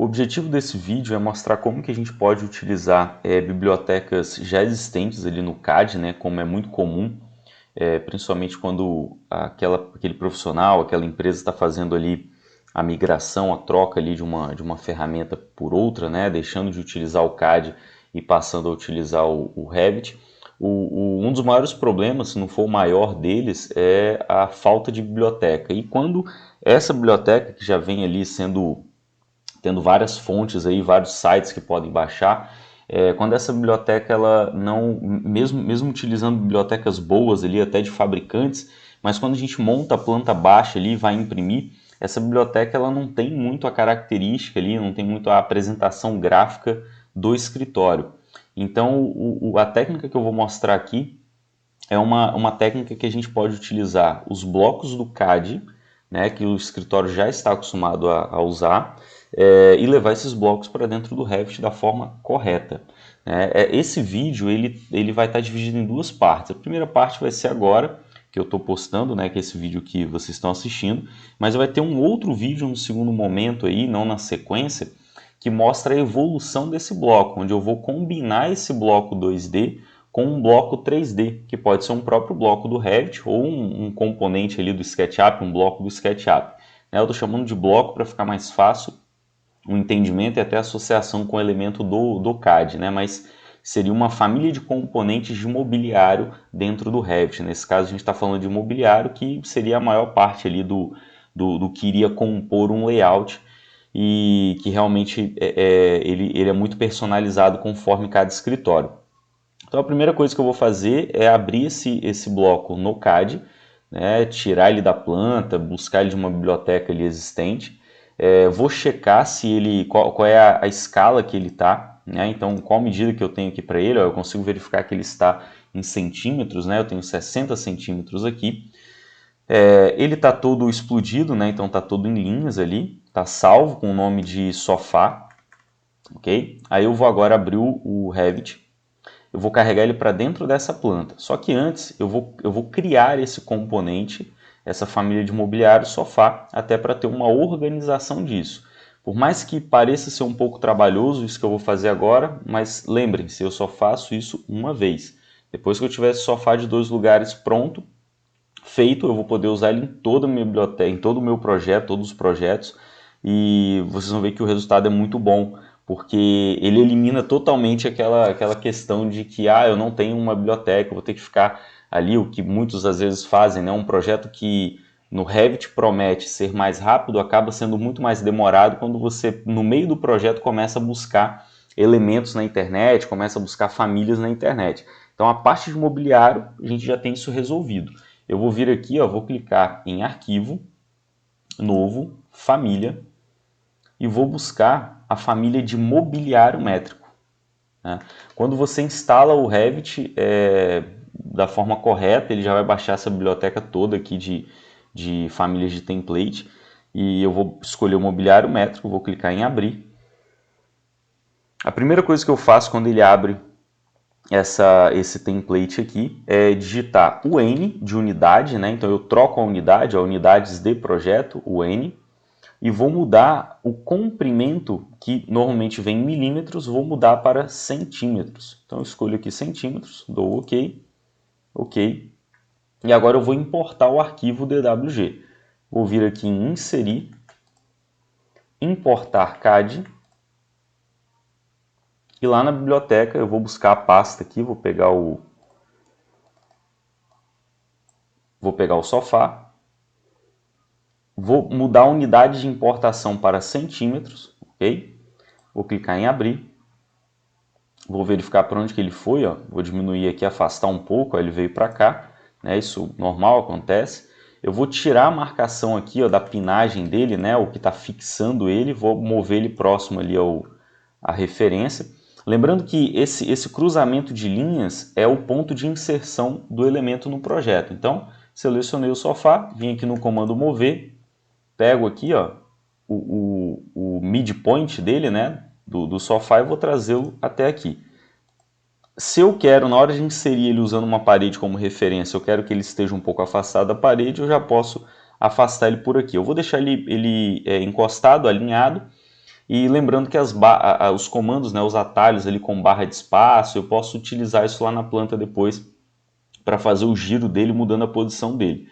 O objetivo desse vídeo é mostrar como que a gente pode utilizar bibliotecas já existentes ali no CAD, né, como é muito comum, principalmente quando aquele profissional, aquela empresa está fazendo ali a migração, a troca ali de uma ferramenta por outra, né, deixando de utilizar o CAD e passando a utilizar o Revit. Um dos maiores problemas, se não for o maior deles, é a falta de biblioteca. E quando essa biblioteca, que já vem ali tendo várias fontes aí, vários sites que podem baixar, quando essa biblioteca, ela não, mesmo utilizando bibliotecas boas ali, até de fabricantes, mas quando a gente monta a planta baixa ali e vai imprimir, essa biblioteca ela não tem muito a característica ali, não tem muito a apresentação gráfica do escritório. Então, a técnica que eu vou mostrar aqui é uma técnica que a gente pode utilizar os blocos do CAD, né, que o escritório já está acostumado a usar, e levar esses blocos para dentro do Revit da forma correta. Esse vídeo ele vai estar dividido em duas partes. A primeira parte vai ser agora, que eu estou postando, né, que é esse vídeo que vocês estão assistindo, mas vai ter um outro vídeo no segundo momento aí, não na sequência, que mostra a evolução desse bloco, onde eu vou combinar esse bloco 2D com um bloco 3D, que pode ser um próprio bloco do Revit ou um componente ali do SketchUp, um bloco do SketchUp. Eu estou chamando de bloco para ficar mais fácil o entendimento e até a associação com o elemento do CAD, né? Mas seria uma família de componentes de mobiliário dentro do Revit. Nesse caso a gente está falando de mobiliário, que seria a maior parte ali do que iria compor um layout, e que realmente ele é muito personalizado conforme cada escritório. Então a primeira coisa que eu vou fazer é abrir esse bloco no CAD, né, tirar ele da planta, buscar ele de uma biblioteca ali existente. Vou checar se qual é a escala que ele está, né, então qual medida que eu tenho aqui para ele. Eu consigo verificar que ele está em centímetros, né, eu tenho 60 centímetros aqui. Ele está todo explodido, né, então está todo em linhas ali, está salvo com o nome de sofá, ok? Aí eu vou agora abrir o Revit. Eu vou carregar ele para dentro dessa planta. Só que antes eu vou criar esse componente, essa família de mobiliário sofá, até para ter uma organização disso. Por mais que pareça ser um pouco trabalhoso isso que eu vou fazer agora, mas lembrem-se, eu só faço isso uma vez. Depois que eu tiver esse sofá de 2 lugares pronto, feito, eu vou poder usar ele em toda a minha biblioteca, em todo o meu projeto, todos os projetos, e vocês vão ver que o resultado é muito bom, porque ele elimina totalmente aquela questão de que eu não tenho uma biblioteca, eu vou ter que ficar ali, o que muitos às vezes fazem, né? Um projeto que no Revit promete ser mais rápido, acaba sendo muito mais demorado quando você, no meio do projeto, começa a buscar elementos na internet, começa a buscar famílias na internet. Então a parte de mobiliário, a gente já tem isso resolvido. Eu vou vir aqui, vou clicar em Arquivo, Novo, Família, e vou buscar a família de mobiliário métrico. Quando você instala o Revit da forma correta, ele já vai baixar essa biblioteca toda aqui de famílias de template, e eu vou escolher o mobiliário métrico, vou clicar em Abrir. A primeira coisa que eu faço quando ele abre esse template aqui é digitar o N de unidade, né? Então eu troco a unidade, unidades de projeto, o N, e vou mudar o comprimento, que normalmente vem em milímetros, vou mudar para centímetros. Então eu escolho aqui centímetros, dou OK, OK, e agora eu vou importar o arquivo DWG. Vou vir aqui em Inserir, Importar CAD, e lá na biblioteca eu vou buscar a pasta aqui, vou pegar o sofá, vou mudar a unidade de importação para centímetros, ok? Vou clicar em Abrir, vou verificar para onde que ele foi, vou diminuir aqui, afastar um pouco, ele veio para cá, né? Isso normal, acontece. Eu vou tirar a marcação aqui da pinagem dele, né? O que está fixando ele, vou mover ele próximo ali à referência. Lembrando que esse cruzamento de linhas é o ponto de inserção do elemento no projeto. Então, selecionei o sofá, vim aqui no comando mover, pego aqui o midpoint dele, né, do sofá, e vou trazê-lo até aqui. Se eu quero, na hora de inserir ele usando uma parede como referência, eu quero que ele esteja um pouco afastado da parede, eu já posso afastar ele por aqui. Eu vou deixar ele encostado, alinhado, E lembrando que os comandos, né, os atalhos ali com barra de espaço, eu posso utilizar isso lá na planta depois para fazer o giro dele mudando a posição dele.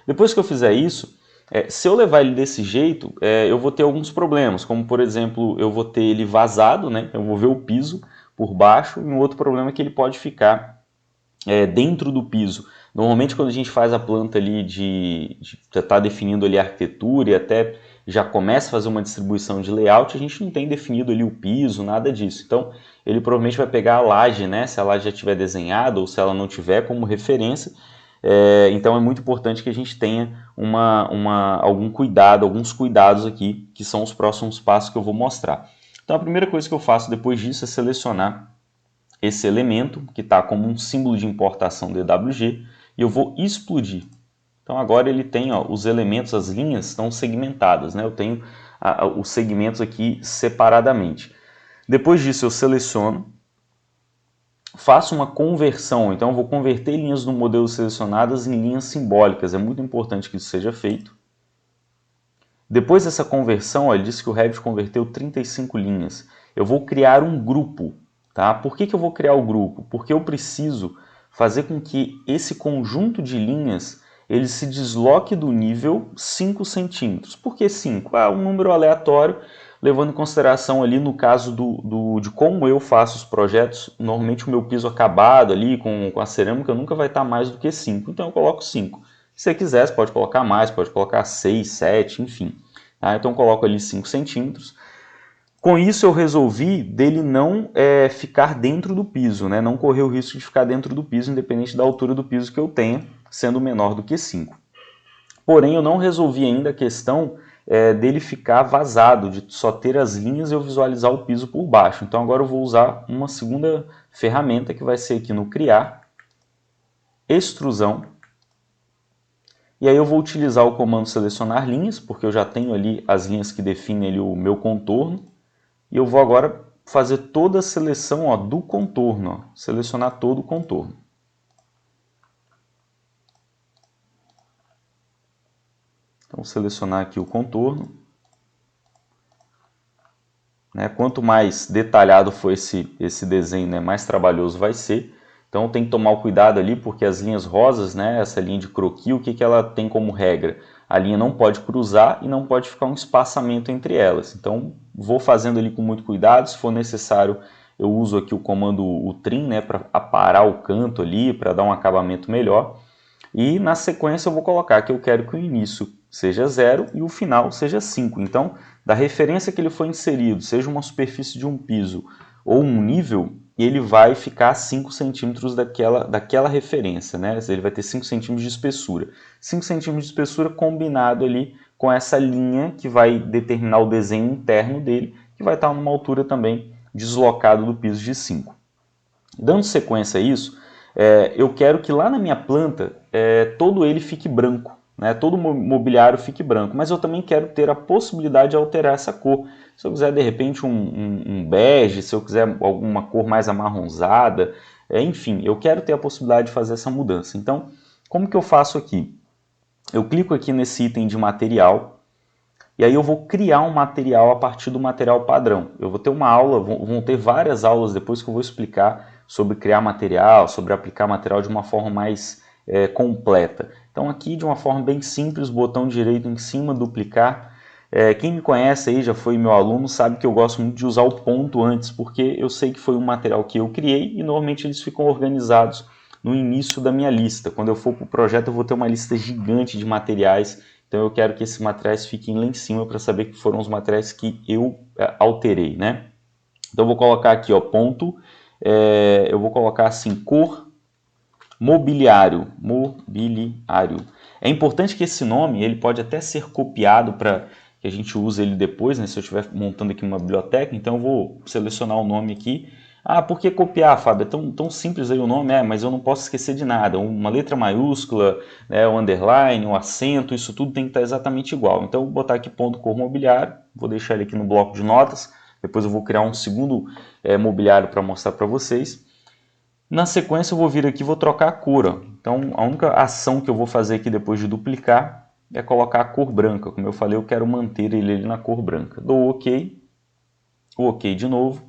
Depois que eu fizer isso, se eu levar ele desse jeito, eu vou ter alguns problemas, como por exemplo, eu vou ter ele vazado, né? Eu vou ver o piso por baixo, e um outro problema é que ele pode ficar dentro do piso. Normalmente quando a gente faz a planta ali de tá definindo ali a arquitetura e até já começa a fazer uma distribuição de layout, a gente não tem definido ali o piso, nada disso. Então ele provavelmente vai pegar a laje, né? Se a laje já estiver desenhada ou se ela não tiver como referência. Então é muito importante que a gente tenha alguns cuidados aqui, que são os próximos passos que eu vou mostrar. Então a primeira coisa que eu faço depois disso é selecionar esse elemento, que está como um símbolo de importação DWG, e eu vou explodir. Então agora ele tem os elementos, as linhas estão segmentadas, né? Eu tenho os segmentos aqui separadamente. Depois disso eu seleciono, faço uma conversão, então eu vou converter linhas no modelo selecionadas em linhas simbólicas, é muito importante que isso seja feito. Depois dessa conversão, ele disse que o Revit converteu 35 linhas. Eu vou criar um grupo, tá? Por que eu vou criar o grupo? Porque eu preciso fazer com que esse conjunto de linhas ele se desloque do nível 5 centímetros. Por que 5? Um número aleatório, levando em consideração ali no caso de como eu faço os projetos, normalmente o meu piso acabado ali com a cerâmica nunca vai estar mais do que 5, então eu coloco 5. Se você quiser, você pode colocar mais, pode colocar 6, 7, enfim. Tá? Então eu coloco ali 5 centímetros. Com isso eu resolvi dele não ficar dentro do piso, né? Não correr o risco de ficar dentro do piso, independente da altura do piso que eu tenha, sendo menor do que 5. Porém, eu não resolvi ainda a questão dele ficar vazado, de só ter as linhas e eu visualizar o piso por baixo. Então agora eu vou usar uma segunda ferramenta que vai ser aqui no Criar, Extrusão. E aí eu vou utilizar o comando Selecionar Linhas, porque eu já tenho ali as linhas que definem ali o meu contorno. E eu vou agora fazer toda a seleção do contorno, selecionar todo o contorno. Então, vou selecionar aqui o contorno. Quanto mais detalhado for esse desenho, né, mais trabalhoso vai ser. Então tem que tomar o cuidado ali, porque as linhas rosas, né, essa linha de croquis, o que ela tem como regra? A linha não pode cruzar e não pode ficar um espaçamento entre elas. Então vou fazendo ali com muito cuidado, se for necessário eu uso aqui o comando o trim, né, para aparar o canto ali, para dar um acabamento melhor. E na sequência eu vou colocar que eu quero que o início seja 0 e o final seja 5. Então, da referência que ele foi inserido, seja uma superfície de um piso ou um nível, ele vai ficar a 5 centímetros daquela referência, né? Ele vai ter 5 centímetros de espessura. 5 centímetros de espessura combinado ali com essa linha que vai determinar o desenho interno dele, que vai estar numa altura também deslocado do piso de 5. Dando sequência a isso, eu quero que lá na minha planta todo ele fique branco, né? Todo o mobiliário fique branco, mas eu também quero ter a possibilidade de alterar essa cor. Se eu quiser de repente um bege, se eu quiser alguma cor mais amarronzada, enfim, eu quero ter a possibilidade de fazer essa mudança. Então, como que eu faço aqui? Eu clico aqui nesse item de material, e aí eu vou criar um material a partir do material padrão. Eu vou ter uma aula, vão ter várias aulas depois que eu vou explicar sobre criar material, sobre aplicar material de uma forma mais completa. Então aqui de uma forma bem simples, botão direito em cima, duplicar. Quem me conhece aí, já foi meu aluno, sabe que eu gosto muito de usar o ponto antes, porque eu sei que foi um material que eu criei e normalmente eles ficam organizados no início da minha lista. Quando eu for para o projeto eu vou ter uma lista gigante de materiais, então eu quero que esses materiais fiquem lá em cima para saber que foram os materiais que eu alterei, né? Então eu vou colocar aqui, ponto, eu vou colocar assim, cor, mobiliário. É importante que esse nome, ele pode até ser copiado para que a gente use ele depois, né? Se eu estiver montando aqui uma biblioteca, então eu vou selecionar o nome aqui. Por que copiar, Fábio? É tão simples aí o nome, mas eu não posso esquecer de nada. Uma letra maiúscula, o underline, o acento, isso tudo tem que estar exatamente igual. Então eu vou botar aqui ponto cor mobiliário, vou deixar ele aqui no bloco de notas, depois eu vou criar um segundo mobiliário para mostrar para vocês. Na sequência eu vou vir aqui e vou trocar a cor. Então a única ação que eu vou fazer aqui depois de duplicar é colocar a cor branca. Como eu falei, eu quero manter ele na cor branca. Dou OK. o OK de novo.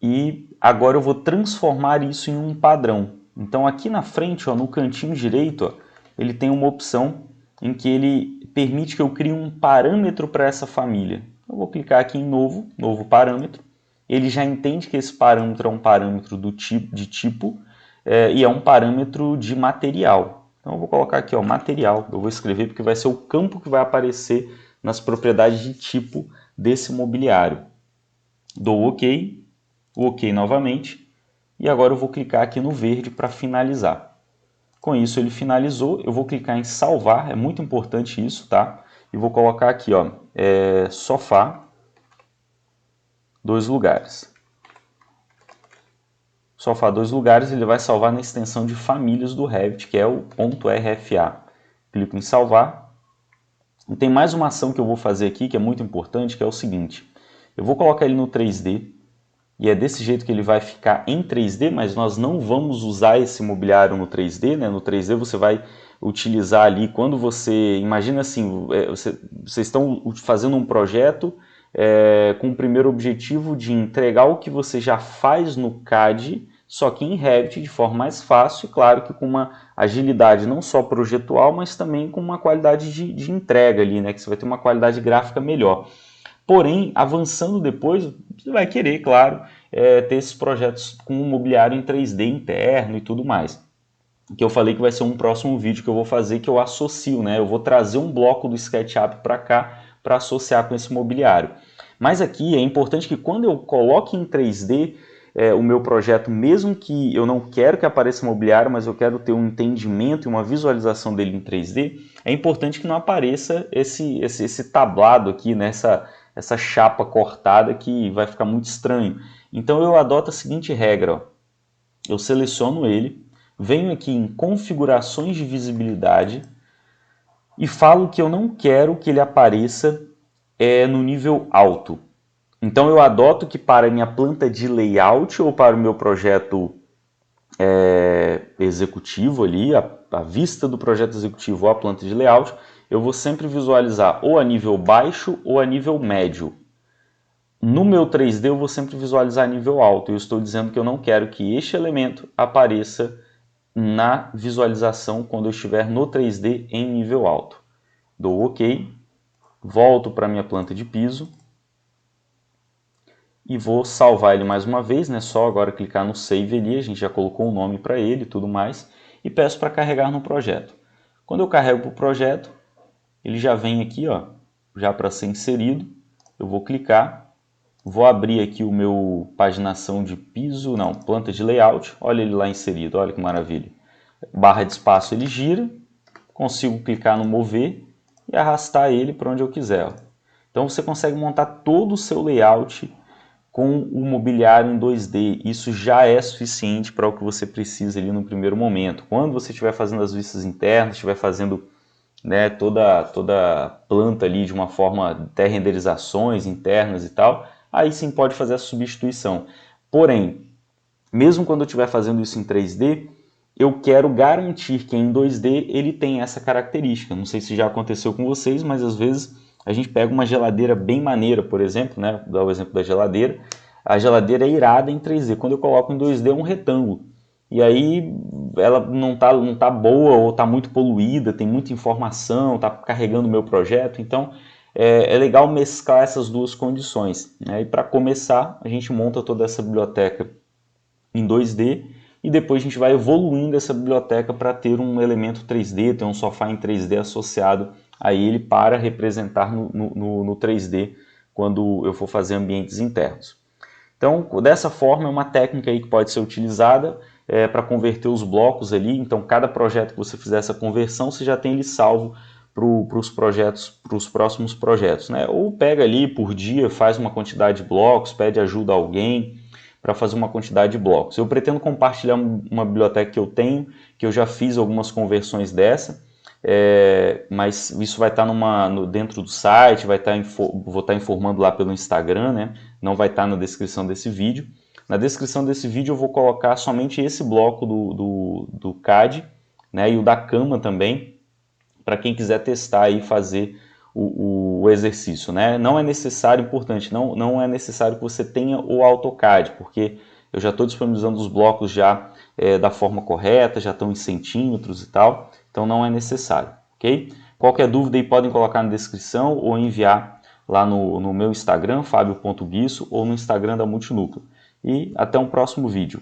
E agora eu vou transformar isso em um padrão. Então aqui na frente, ó, no cantinho direito, ó, ele tem uma opção em que ele permite que eu crie um parâmetro para essa família. Eu vou clicar aqui em novo parâmetro. Ele já entende que esse parâmetro é um parâmetro de tipo e é um parâmetro de material. Então eu vou colocar aqui, ó, material. Eu vou escrever porque vai ser o campo que vai aparecer nas propriedades de tipo desse mobiliário. Dou OK, o OK novamente, e agora eu vou clicar aqui no verde para finalizar. Com isso ele finalizou, eu vou clicar em salvar, é muito importante isso, tá? E vou colocar aqui, ó, sofá, 2 lugares. Sofá 2 lugares, ele vai salvar na extensão de famílias do Revit, que é o .rfa. Clico em salvar. E tem mais uma ação que eu vou fazer aqui, que é muito importante, que é o seguinte. Eu vou colocar ele no 3D, e é desse jeito que ele vai ficar em 3D, mas nós não vamos usar esse mobiliário no 3D, né? No 3D você vai utilizar ali, quando você, imagina assim, vocês estão fazendo um projeto com o primeiro objetivo de entregar o que você já faz no CAD, só que em Revit de forma mais fácil e claro que com uma agilidade não só projetual, mas também com uma qualidade de entrega ali, né? Que você vai ter uma qualidade gráfica melhor. Porém, avançando depois, você vai querer, claro, ter esses projetos com um mobiliário em 3D interno e tudo mais. Que eu falei que vai ser um próximo vídeo que eu vou fazer, que eu associo, né? Eu vou trazer um bloco do SketchUp para cá, para associar com esse mobiliário. Mas aqui é importante que quando eu coloque em 3D o meu projeto, mesmo que eu não quero que apareça mobiliário, mas eu quero ter um entendimento e uma visualização dele em 3D, é importante que não apareça esse tablado aqui, nessa essa chapa cortada que vai ficar muito estranho. Então eu adoto a seguinte regra, ó. Eu seleciono ele, venho aqui em configurações de visibilidade e falo que eu não quero que ele apareça no nível alto. Então eu adoto que para a minha planta de layout ou para o meu projeto executivo ali, a vista do projeto executivo ou a planta de layout, eu vou sempre visualizar ou a nível baixo ou a nível médio. No meu 3D eu vou sempre visualizar a nível alto. Eu estou dizendo que eu não quero que este elemento apareça na visualização quando eu estiver no 3D em nível alto. Dou OK, volto para a minha planta de piso e vou salvar ele mais uma vez, né? Só agora clicar no Save ali, a gente já colocou um nome para ele e tudo mais, e peço para carregar no projeto. Quando eu carrego para o projeto, ele já vem aqui, ó, já para ser inserido. Eu vou clicar, vou abrir aqui o meu paginação de piso, não, planta de layout, olha ele lá inserido, olha que maravilha. Barra de espaço ele gira, consigo clicar no mover e arrastar ele para onde eu quiser. Ó. Então você consegue montar todo o seu layout com o mobiliário em 2D. Isso já é suficiente para o que você precisa ali no primeiro momento. Quando você estiver fazendo as vistas internas, estiver fazendo toda a planta ali de uma forma, até renderizações internas e tal, aí sim pode fazer a substituição. Porém, mesmo quando eu estiver fazendo isso em 3D, eu quero garantir que em 2D ele tem essa característica. Não sei se já aconteceu com vocês, mas às vezes a gente pega uma geladeira bem maneira, por exemplo, né? Vou dar o exemplo da geladeira. A geladeira é irada em 3D. Quando eu coloco em 2D é um retângulo. E aí ela não tá boa ou está muito poluída, tem muita informação, está carregando o meu projeto. Então é legal mesclar essas duas condições. Né? E para começar, a gente monta toda essa biblioteca em 2D e depois a gente vai evoluindo essa biblioteca para ter um elemento 3D, ter um sofá em 3D associado a ele para representar no 3D quando eu for fazer ambientes internos. Então, dessa forma, é uma técnica aí que pode ser utilizada para converter os blocos ali. Então, cada projeto que você fizer essa conversão, você já tem ele salvo para os projetos, para os próximos projetos, né? Ou pega ali por dia, faz uma quantidade de blocos, pede ajuda a alguém para fazer uma quantidade de blocos. Eu pretendo compartilhar uma biblioteca que eu tenho, que eu já fiz algumas conversões dessa, mas isso vai estar dentro do site, vou estar informando lá pelo Instagram, né? Não vai estar na descrição desse vídeo. Na descrição desse vídeo eu vou colocar somente esse bloco do CAD, né? E o da cama também, para quem quiser testar e fazer o exercício, né? Não é necessário, importante, não é necessário que você tenha o AutoCAD, porque eu já estou disponibilizando os blocos já da forma correta, já estão em centímetros e tal, então não é necessário, ok? Qualquer dúvida aí podem colocar na descrição ou enviar lá no meu Instagram, fabio.guiço, ou no Instagram da Multinúcleo. E até um próximo vídeo.